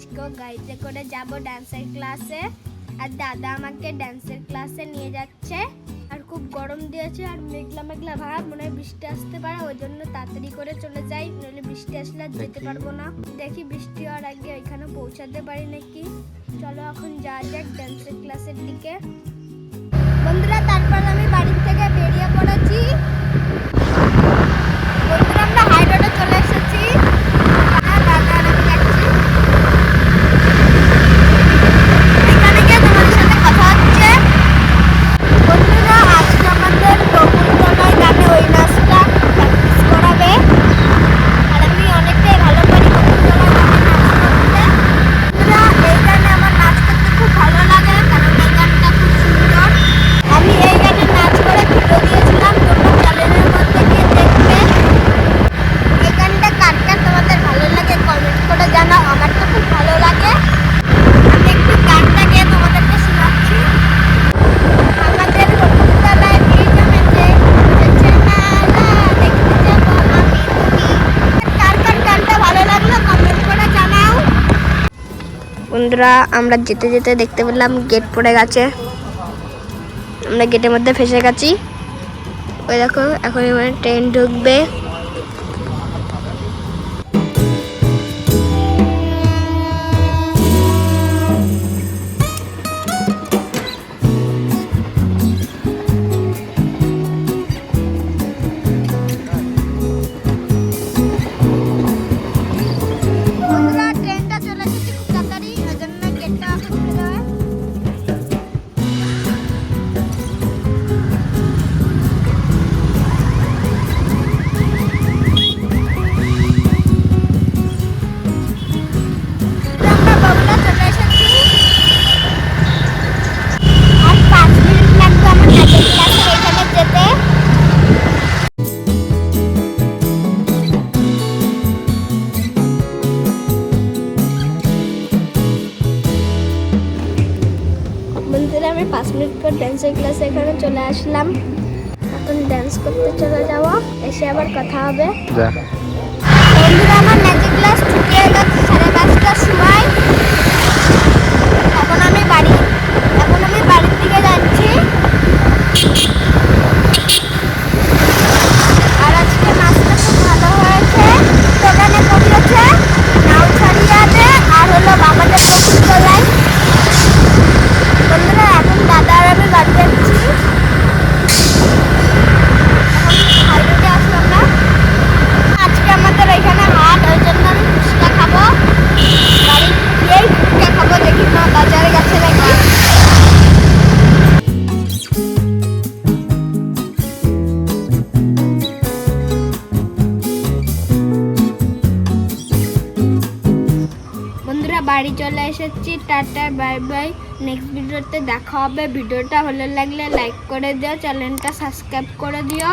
আজকেও গাড়িতে করে যাব ডান্সের ক্লাসে। আর দাদা আমাকে ডান্সের ক্লাসে নিয়ে যাচ্ছে। আর খুব গরম দিয়েছে আর মেঘলা মেঘলা ভাব, মনে হয় বৃষ্টি আসতে পারে, ওই জন্য তাড়াতাড়ি করে চলে যাই, নইলে বৃষ্টি আসলে আর যেতে পারবো না। দেখি বৃষ্টি হওয়ার আগে ওইখানে পৌঁছাতে পারি নাকি। চলো এখন যাওয়া যাক ডান্সের ক্লাসের দিকে। বন্ধুরা তারপর আমি বাড়ি থেকে বেরিয়ে পড়েছি। বন্ধুরা আমরা হাই রোডে চলে এসেছি। দাদা আর আমি যাচ্ছি। এখানে গিয়ে তোমাদের সাথে কথা হচ্ছে। বন্ধুরা আজকে আমাদের বকুলতলায় গানে ওই নাচটা প্র্যাকটিস করাবে। আর আমি অনেকটাই ভালো পারি বকুলতলায় গানে নাচ করতে। বন্ধুরা এই গানে আমার নাচ করতে খুব ভালো লাগে, কারণ এই গানটা খুব সুন্দর। আমি এই গানে নাচ করে ভিডিও দিয়েছিলাম, তোমরা চ্যানেলের মধ্যে গিয়ে দেখবে। এই গানটা কার কার তোমাদের ভালো লাগে কমেন্ট করে জানাও। আমার তো খুব ভালো লাগে। আমি একটু গানটা গিয়ে তোমাদেরকে শোনাচ্ছি। আমাদের বকুলতলায় ভিড় জমেছে, উঠেছে মেলা, দেখতে যাব আমি তুমি। কার কার গানটা ভালো লাগলো কমেন্ট করে জানাও। বন্ধুরা আমরা যেতে যেতে দেখতে পেলাম গেট পড়ে গেছে। আমরা গেটের মধ্যে ফেসে গেছি। ওই দেখো এখন এখানে ট্রেন ঢুকবে। বন্ধুরা ট্রেনটা চলে এসেছে খুব তাড়াতাড়ি, ওই জন্য গেটটা এখন খুলে দেওয়া। আমরা বগুড়া চলে এসেছি। আর 5 মিনিট লাগবে আমার নাচের ক্লাসের এখানে যেতে। বন্ধুরা আমি 5 মিনিট পর ডান্সের ক্লাসে এখানে চলে আসলাম। এখন ডান্স করতে চলে যাব, এসে আবার কথা হবে। বন্ধুরা আমার নাচের ক্লাস ছুটি হয়ে গেছে 5:30টার সময়। এখন আমি বাড়ির দিকে যাচ্ছি। আর আজকে নাচটা খুব ভালো হয়েছে। দোকানে পড়িয়েছে নাউছাড়িয়াতে আর হলো আমাদের বকুলতলায়। বন্ধুরা এখন দাদা আর আমি বাড়ি যাচ্ছি। এখন হাই রোডে আসি আমরা। আজকে আমাদের এখানে হাট, ওই জন্য আমি ফুচকা খাবো। বাড়ি গিয়েই ফুচকা খাবো, দেখি না বাজারে গেছে নাকি। বন্ধুরা বাড়ি চলে এসেছি। Tata bye bye. নেক্সট ভিডিওতে দেখা হবে। ভিডিওটা ভালো লাগলে লাইক করে দিও, চ্যানেলটা সাবস্ক্রাইব করে দিও।